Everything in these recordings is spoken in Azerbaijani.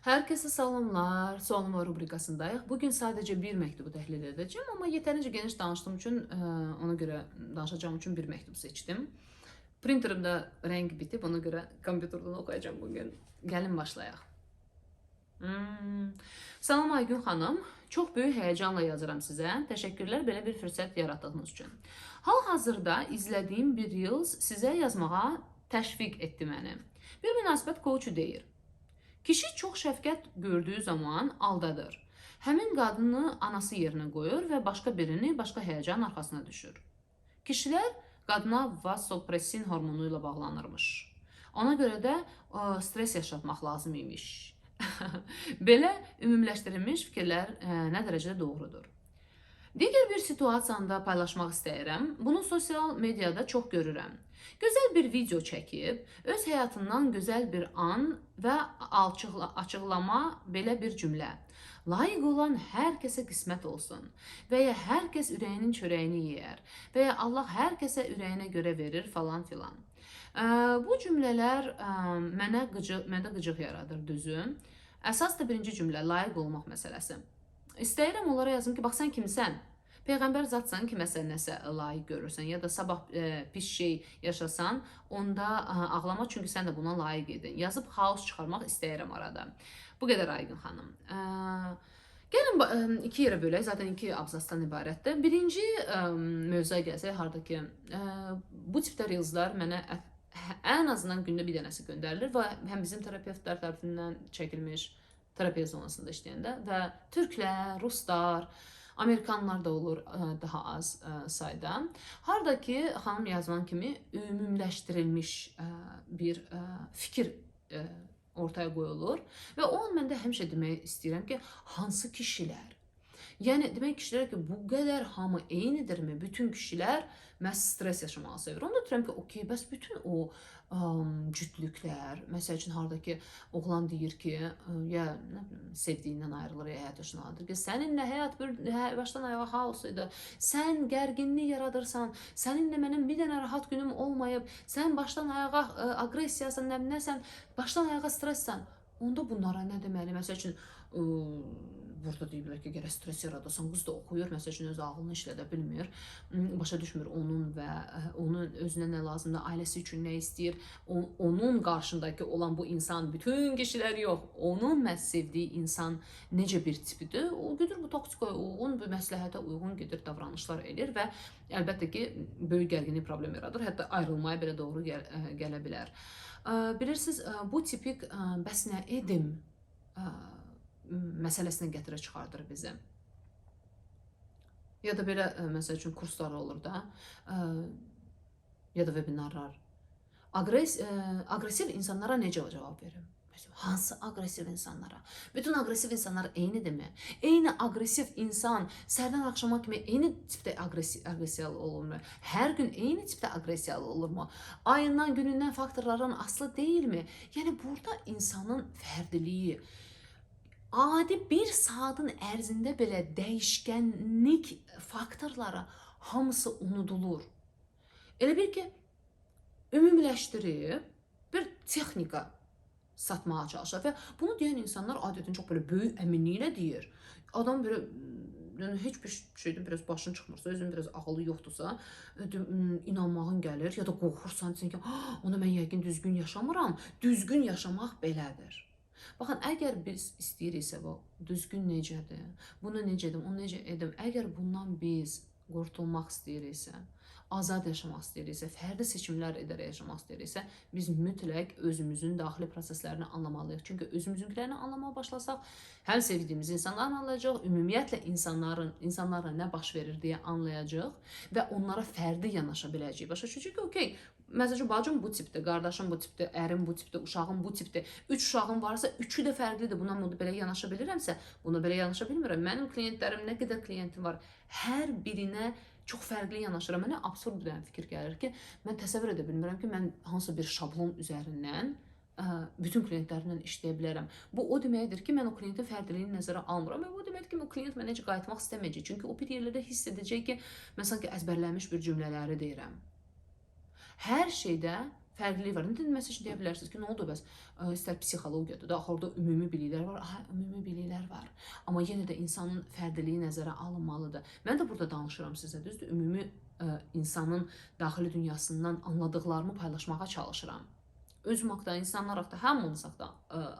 Herkese salamlar. Sualım rubrikasındayıq. Bugün sadəcə bir məktubu təhlil edəcəm, amma yetərincə geniş danışdığım üçün, ona görə danışacağım üçün bir məktub seçdim. Printerimdə rəng bitib, ona görə kompüterdən oxuyacağım bugün. Gəlin başlayaq. Salam Aygün xanım. Çox böyük həyəcanla yazıram sizə. Təşəkkürlər belə bir fürsət yaratdığınız üçün. Hal-hazırda izlədiyim bir Reels sizə yazmağa təşviq etdi məni. Bir münasibət coachu deyir. Kişi çox şəfqət gördüyü zaman aldadır. Həmin qadını anası yerinə qoyur və başqa birini başqa həyəcan arxasına düşür. Kişilər qadına vasopressin hormonu ilə bağlanırmış. Ona görə də stres yaşatmaq lazım imiş. Belə ümumiləşdirilmiş fikirlər nə dərəcədə doğrudur? Digər bir situasiyanda paylaşmaq istəyirəm. Bunu sosial mediada çox görürəm. Gözəl bir video çəkib, öz həyatından gözəl bir an və açıqlama belə bir cümlə. Layiq olan hər kəsə qismət olsun və ya hər kəs ürəyinin çörəyini yeyər və ya Allah hər kəsə ürəyinə görə verir falan filan. Bu cümlələr məndə qıcıq yaradır, düzü. Əsas da birinci cümlə layiq olmaq məsələsi. İstəyirəm onlara yazım ki, bax sən kimsən? Peyğəmbər zatsan kiməsə nəsə layiq görürsən ya da sabah pis şey yaşasan, onda ağlama çünki sən də buna layiq idin. Yazıb xaos çıxarmaq istəyirəm arada. Bu qədər Aygün xanım. Gəlin iki yerə bölək, zaten iki abzasdan ibarətdir. Birinci mövzuya gəlsək, harda ki, bu tipdə reelslər mənə ən azından gündə bir dənəsi göndərilir və həm bizim terapevtlər tərəfindən çəkilmiş terapiya zonasında işləyəndə və türklər, ruslar, Amerikanlar da olur daha az sayda. Harda ki, xanım yazılan kimi ümumiləşdirilmiş bir fikir ortaya qoyulur və o an məndə həmişə demək istəyirəm ki, hansı kişilər? Yəni demək kişilər ki, bu qədər hamı eynidirmi? Bütün kişilər məhz stres yaşamağı sevir. Onu da deyirəm ki, okey, bəs bütün o cütlüklər, məsəl üçün harda ki, oğlan deyir ki, ya sevdiyindən ayrılır, ya həyat yaşanadır ki, səninlə həyat başdan ayağa xaos idi. Sən gərginlik yaradırsan, səninlə mənim bir dənə rahat günüm olmayıb, sən başdan ayağa aqressiyasan, nəsən, başdan ayağa stresssən. Onda bunlara nə deməli? Məsəl üçün burada deyiblər ki, gərək stres yaradasan. Qız da oxuyur, məsəl üçün öz ağlını işlədə bilmir. Başa düşmür onun və onun özünə nə lazımdır, ailəsi üçün nə istəyir. Onun qarşındakı olan bu insan, bütün kişilər yox, onun məhz sevdiyi insan necə bir tipidir. O gedir bu toksikaya uyğun, bu məsləhətə uyğun gedir davranışlar edir və əlbəttə ki, böyük gərginlik problem yaradır. Hətta ayrılmaya belə doğru gələ bilər. Bilirsiniz, bu tipik bəs nə edim məsələsinə gətirə çıxardır bizi. Ya da belə, məsəl üçün, kurslar olur da, ya da webinarlar. Aqressiv insanlara necə cavab verim? Hansı aqressiv insanlara? Bütün aqressiv insanlar eynidirmi? Eyni aqressiv insan səhərdən axşama kimi eyni tipdə aqressiyalı olurmu? Hər gün eyni tipdə aqressiyalı olurmu? Ayından, günündən, faktorlardan asılı deyilmi? Yəni, burada insanın fərdiliyi, adi bir saatın ərzində belə dəyişkənlik faktorları hamısı unudulur. Elə bir ki, ümumiləşdirib bir texnika satmağa çalışır və bunu deyən insanlar adətən çox belə böyük əminliklə deyir. Adam belə heç bir şeydən biraz başın çıxmırsa, özün biraz ağlı yoxdursa, inanmağın gəlir ya da qorxursan, deyirsən ki, ona mən yəqin düzgün yaşamıram. Düzgün yaşamaq belədir. Baxın, əgər biz istəyiriksə, düzgün necədir, bunu necə edim, onu necə edim, əgər bundan biz qurtulmaq istəyiriksə, azad yaşamaq istəyiriksə, fərdi seçimlər edərək yaşamaq istəyiriksə, biz mütləq özümüzün daxili proseslərini anlamalıyıq. Çünki özümüzünkilərini anlamaya başlasaq, həm sevdiyimiz insanları anlayacaq, ümumiyyətlə insanlarla nə baş verir deyə anlayacaq və onlara fərdi yanaşa biləcəyik. Başa düşəcək ki, okey, məsələn, bacım bu tipdir, qardaşım bu tipdir, ərim bu tipdir, uşağım bu tipdir. 3 uşağım varsa, 3-ü də fərqlidir. Buna belə yanaşa bilirəmsə, buna belə yanaşa bilmirəm. Mənim klientlərim, nə qədər klientim var, hər birinə çox fərqli yanaşıram. Mənə absurd bir fikir gəlir ki, mən təsəvvür edə bilmirəm ki, mən hansısa bir şablon üzərindən bütün klientlərimlə işləyə bilərəm. Bu o deməkdir ki, mən o klientin fərdiliyini nəzərə almıram və bu deməkdir ki, o klient mənə necə qayıtmaq istəməyəcək. Çünki o bir yerlərdə hiss edəcək ki, mən sanki əzbərlənmiş bir cümlələri deyirəm. Hər şeydə fərqlilik var. İndi məsəl üçün deyə bilərsiniz ki, nə oldu bəs? İstər psixologiyadır da, axı orada ümumi biliklər var. Aha, ümumi biliklər var. Amma yenə də insanın fərdiliyi nəzərə alınmalıdır. Mən də burada danışıram sizə, düzdür? Ümumi insanın daxili dünyasından anladıqlarımı paylaşmağa çalışıram. Özüm haqda, insanlar haqda, hamımız haqda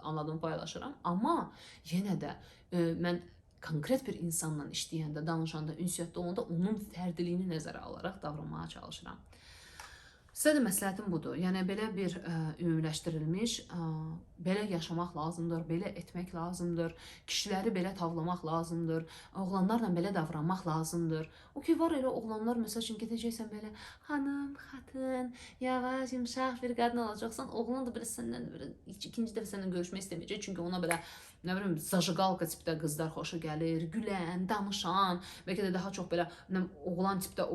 anladığımı paylaşıram. Amma yenə də mən konkret bir insanla işləyəndə, danışanda, ünsiyyətdə olanda onun fərdiliyini nəzərə alaraq davranmağa çalışıram. Sizə də məsləhətim budur. Yəni belə bir ümumiləşdirilmiş, belə yaşamaq lazımdır, belə etmək lazımdır, kişiləri belə tavlamaq lazımdır, oğlanlarla belə davranmaq lazımdır. O ki var elə oğlanlar məsəl üçün gedəcəksən belə xanım, xatın, yavaş, yumşaq bir qadın olacaqsan, oğlan da belə səndən belə ikinci dəfə səndən görüşmək istəməyəcək, çünki ona belə nə bilim zajıqalka tipdə qızlar xoşa gəlir, gülən, danışan, bəlkə də daha çox belə oğlan tipdə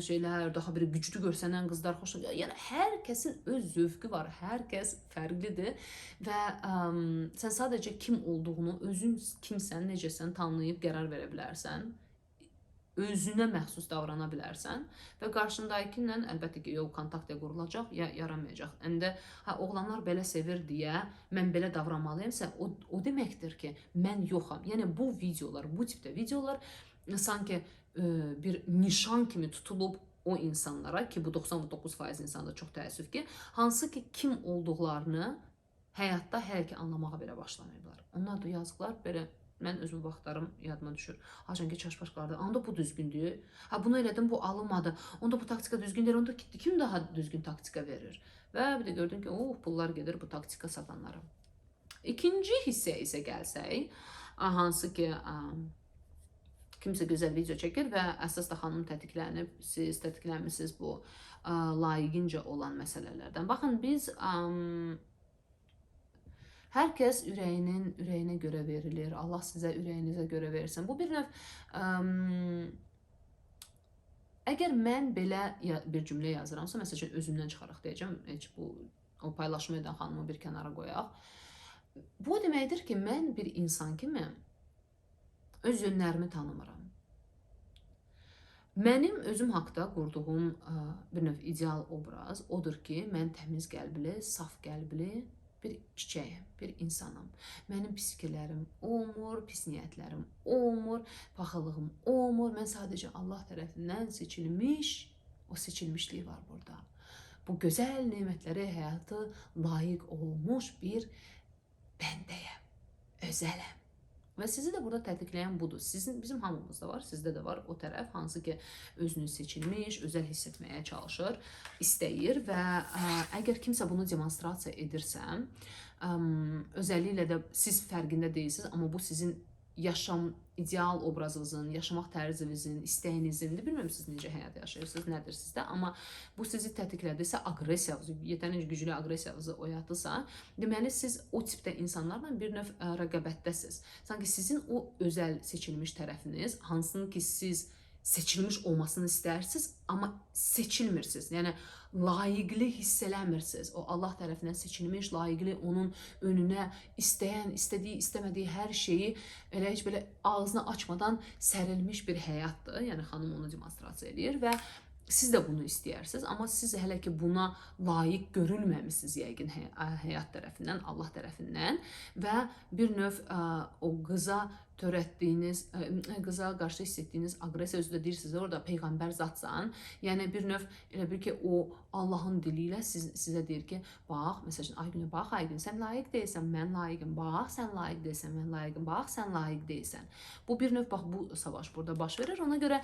şeylər, daha bir güclü görsənən qızlar xoşa gəlir. Yəni hər kəsin öz zövqü var, hər kəs fərqlidir və sən sadəcə kim olduğunu, özün kimsən, necəsən tanıyıb qərar verə bilərsən. Özünə məxsus davrana bilərsən və qarşındakıyla əlbəttə ki, yol kontaktla qurulacaq, ya yaramayacaq. İndi oğlanlar belə sevir deyə mən belə davranmalıyamsa, o deməkdir ki, mən yoxam. Yəni bu videolar, bu tipdə videolar sanki bir nişan kimi tutulub o insanlara ki, bu 99% insanda çox təəssüf ki, hansı ki kim olduqlarını həyatda hələ ki anlamağa belə başlamayıblar. Onlar da yazıqlar belə. Mən özüm vaxtlarım yadıma düşür. Hacan ki, çaş başqardı. Onda bu düzgündür. Bunu elədim, bu alınmadı. Onda bu taktika düzgündür. Onda kim daha düzgün taktika verir? Və bir də gördüm ki, pullar gedir bu taktika satanlara. İkinci hissəyə isə gəlsək, hansı ki, kimsə gözəl video çəkir və əsas da xanım tətiklənmişsiniz bu layiqincə olan məsələlərdən. Baxın, biz hər kəs ürəyinə görə verilir. Allah sizə ürəyinizə görə versin. Bu bir növ əgər mən belə bir cümlə yazıramsa, məsəl üçün özümdən çıxaraq deyəcəm, heç bu o paylaşım edən xanımı bir kənara qoyaq. Bu deməkdir ki, mən bir insan kimi öz yönlərimi tanımıram. Mənim özüm haqda qurduğum bir növ ideal obraz odur ki, mən təmiz qəlbli, saf qəlbli bir çiçəyim, bir insanım. Mənim pis fikirlərim olmur, pis niyyətlərim olmur, paxıllığım olmur. Mən sadəcə Allah tərəfindən seçilmiş, o seçilmişlik var burada. Bu gözəl nemətləri həyatı layiq olmuş bir bəndəyəm, özələm. Və sizi də burada tətikləyən budur. Bizim hamımızda var, sizdə də var o tərəf, hansı ki özünü seçilmiş, özəl hiss etməyə çalışır, istəyir və əgər kimsə bunu demonstrasiya edirsə, özəlliklə də siz fərqində deyilsiniz, amma bu sizin yaşam ideal obrazınızın, yaşamaq tərzinizin, istəyinizin, bilmirəm siz necə həyat yaşayırsınız, nədir sizdə, amma bu sizi tətiklədirsə, aqressiyavızı, yetərincə güclü aqressiyavızı oyatırsa, deməli siz o tipdə insanlarla bir növ rəqabətdəsiz. Sanki sizin o özəl seçilmiş tərəfiniz, hansını ki siz seçilmiş olmasını istəyirsiniz, amma seçilmirsiniz. Yəni layiqli hiss eləmirsiniz. O Allah tərəfindən seçilmiş, layiqli onun önünə istəyən, istədiyi, istəmədiyi hər şeyi elə heç belə ağzını açmadan sərilmiş bir həyatdır. Yəni xanım onu demonstrasiya edir və siz də bunu istəyirsiniz, amma siz hələ ki buna layiq görülməmisiniz yəqin həyat tərəfindən, Allah tərəfindən və bir növ o qıza törətdiyiniz, qıza qarşı hiss etdiyiniz aqressiya, özü də deyirsiniz orada peyğəmbər zatsan, yəni bir növ elə bir ki o Allahın dili ilə sizə deyir ki, bax, məsəl üçün Aygünə, bax Aygün, sən layiq deyilsən, mən layiqim, bax, sən layiq deyilsən, mən layiqim, bax, sən layiq deyilsən. Bu bir növ, bax, bu savaş burada baş verir, ona görə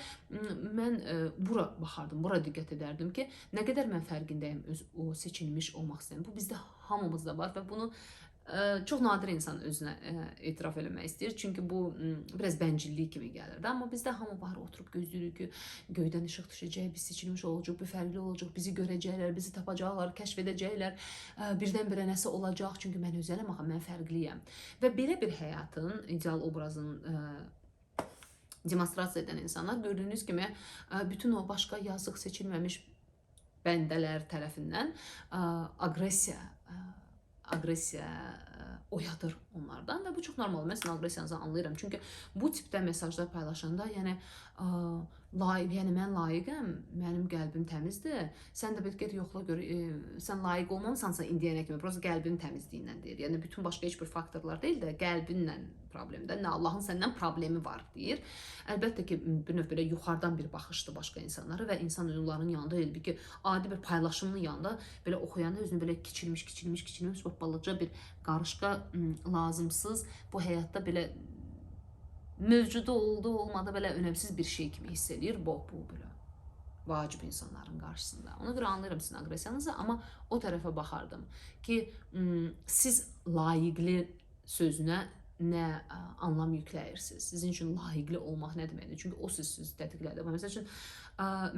mən bura baxardım, bura diqqət edərdim ki, nə qədər mən fərqindəyim o seçilmiş olmaq istəyirəm. Bu bizdə hamımızda var və bunu çox nadir insan özünə etiraf eləmək istəyir. Çünki bu biraz bəncillik kimi gəlir də. Amma bizdə hamı var, oturub gözləyirik ki, göydən işıq düşəcək, biz seçilmiş olacaq, bir fərqli olacaq, bizi görəcəklər, bizi tapacaqlar, kəşf edəcəklər, birdən-birə nəsə olacaq. Çünki mən özələm, axı, mən fərqliyəm. Və belə bir həyatın, ideal obrazın demonstrasiya edən insanlar gördüyünüz kimi bütün o başqa yazıq seçilməmiş bəndələr tərəfindən aqressiya oyadır onlardan və bu çox normal. Mən sizin aqressiyanızı anlayıram. Çünki bu tipdə mesajlar paylaşanda, yəni yəni mən layiqəm, mənim qəlbim təmizdir. Sən də bir get yoxla gör, sən layiq olmamısansa indiyənə kimi, prosta qəlbin təmizliyindən deyir. Yəni bütün başqa heç bir faktorlar deyil də, qəlbinlə problemdə, nə Allahın səndən problemi var deyir. Əlbəttə ki, bir növ belə yuxarıdan bir baxışdır başqa insanlara və insan onların yanında elə bir ki, adi bir paylaşımın yanında belə oxuyanda özünü belə kiçilmiş balaca bir qarışqa lazımsız bu həyatda belə mövcudu oldu, olmadı belə önəmsiz bir şey kimi hiss eləyir bu belə vacib insanların qarşısında. Ona görə anlayıram sizin aqressiyanızı, amma o tərəfə baxardım ki, siz layiqli sözünə nə anlam yükləyirsiniz? Sizin üçün layiqli olmaq nə deməkdir? Çünki o sizi tətiqlədir. Məsəl üçün,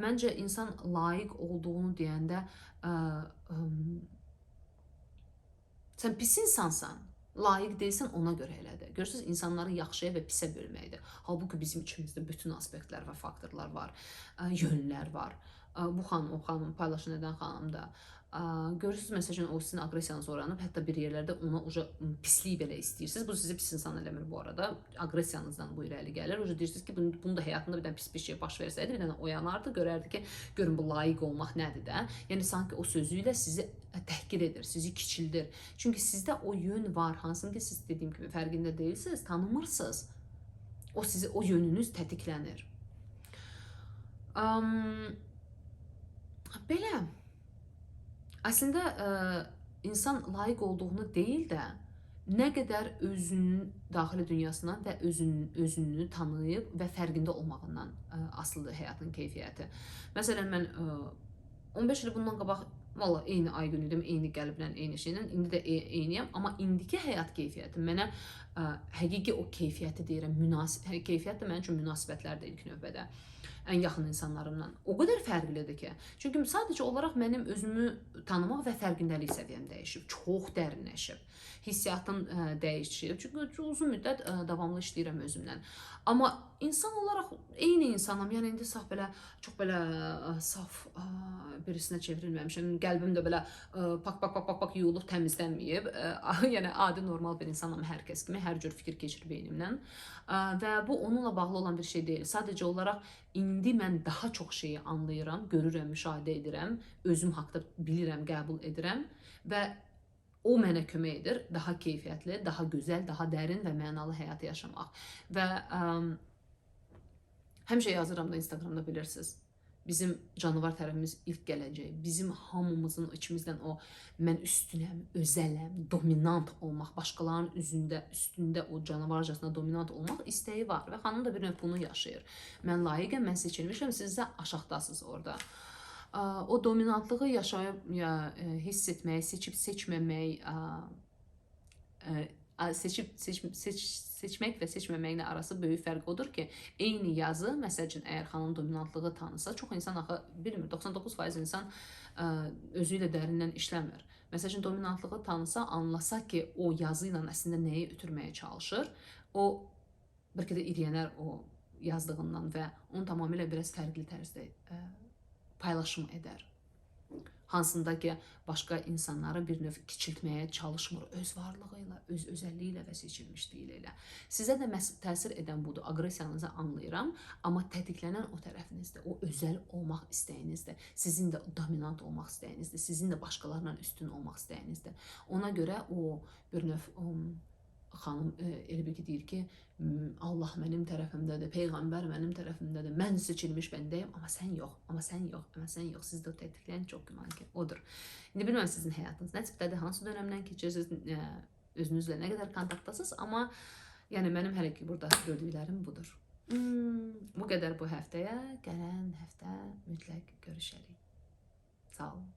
məncə insan layiq olduğunu deyəndə, sən pis insansan, layiq deyilsən, ona görə elədir. Görürsünüz, insanları yaxşıya və pisə bölməkdir. Halbuki bizim içimizdə bütün aspektlər və faktorlar var, yönlər var. Bu xanım, o xanım, paylaşım edən xanım da. Görürsünüz, məsələn, o sizin aqressiyanız oranıb, hətta bir yerlərdə ona pisliyi belə istəyirsiniz. Bu sizi pis insan eləmir bu arada. Aqressiyanızdan bu irəli gəlir. Deyirsiniz ki, bunu da həyatında bir dənə pis bir şey baş versəydi, bir dənə oyanardı, görərdi ki, görün bu layiq olmaq nədir də. Yəni, sanki o sözü ilə sizi təhqir edir, sizi kiçildir. Çünki sizdə o yön var, hansını ki, siz dediyim kimi fərqində deyilsiniz, tanımırsınız. O yönünüz tətiklənir. Belə. Əslində, insan layiq olduğunu deyil də, nə qədər özünün daxili dünyasından və özünü tanıyıb və fərqində olmağından asılıdır həyatın keyfiyyəti. Məsələn, mən 15 il bundan qabaq valla eyni ay günü idim, eyni qəlblə, eyni şeylə, indi də eyniyəm, amma indiki həyat keyfiyyəti mənə həqiqi o keyfiyyəti deyirəm, keyfiyyət də mənim üçün münasibətlərdir ilk növbədə. Ən yaxın insanlarımla. O qədər fərqlidir ki. Çünki sadəcə olaraq mənim özümü tanımaq və fərqindəlik səviyyəm dəyişib. Çox dərinləşib. Hissiyatım dəyişib. Çünki uzun müddət davamlı işləyirəm özümlə. Amma insan olaraq eyni insanam. Yəni indi çox belə saf birisinə çevrilməmişəm. Qəlbim də belə pak yuyulub təmizlənməyib. Yəni adi normal bir insanam hər kəs kimi. Hər cür fikir keçir beynimdən. Və bu onunla bağlı olan bir şey deyil. Sadəcə olaraq indi mən daha çox şeyi anlayıram, görürəm, müşahidə edirəm, özüm haqda bilirəm, qəbul edirəm və o mənə kömək edir daha keyfiyyətli, daha gözəl, daha dərin və mənalı həyatı yaşamaq. Və həmişə yazıram da Instagramda, bilirsiniz. Bizim canavar tərəfimiz ilk gələcək. Bizim hamımızın içimizdən o mən üstünəm, özələm, dominant olmaq, başqalarının üstündə o canavarcasına dominant olmaq istəyi var və xanım da bir növ bunu yaşayır. Mən layiqəm, mən seçilmişəm, siz də aşağıdasınız orada. O dominantlığı yaşayıb, hiss etmək, seçib seçməmək, seçmək və seçməməyin arası böyük fərq odur ki, eyni yazı, məsəl üçün, əgər xanım dominantlığı tanısa, çox insan axı bilmir, 99% insan özü ilə dərindən işləmir. Məsəl üçün, dominantlığı tanısa, anlasa ki, o yazı ilə əslində nəyi ötürməyə çalışır, o bəlkə də iriyənər o yazdığından və onu tamamilə biraz fərqli tərzdə paylaşım edər. Hansında ki, başqa insanları bir növ kiçiltməyə çalışmır öz varlığı ilə, öz özəlliyi ilə və seçilmişliyi ilə. Sizə də təsir edən budur, aqressiyanızı anlayıram, amma tətiklənən o tərəfinizdir, o özəl olmaq istəyinizdir, sizin də dominant olmaq istəyinizdir, sizin də başqalarla üstün olmaq istəyinizdir. Ona görə o bir növ xanım elə bir ki, deyir ki, Allah mənim tərəfimdədir, Peyğəmbər mənim tərəfimdədir, mən seçilmiş bəndəyim, amma sən yox, amma sən yox, amma sən yox. Sizdə o tətikləyən çox güman ki, odur. İndi bilməm sizin həyatınız nə tipdədir, hansı dönəmdən keçirsiniz, özünüzlə nə qədər kontaktdasınız, amma yəni mənim hələ ki, burada gördüklərim budur. Bu qədər bu həftəyə, gələn həftə mütləq görüşərik. Sağ olun.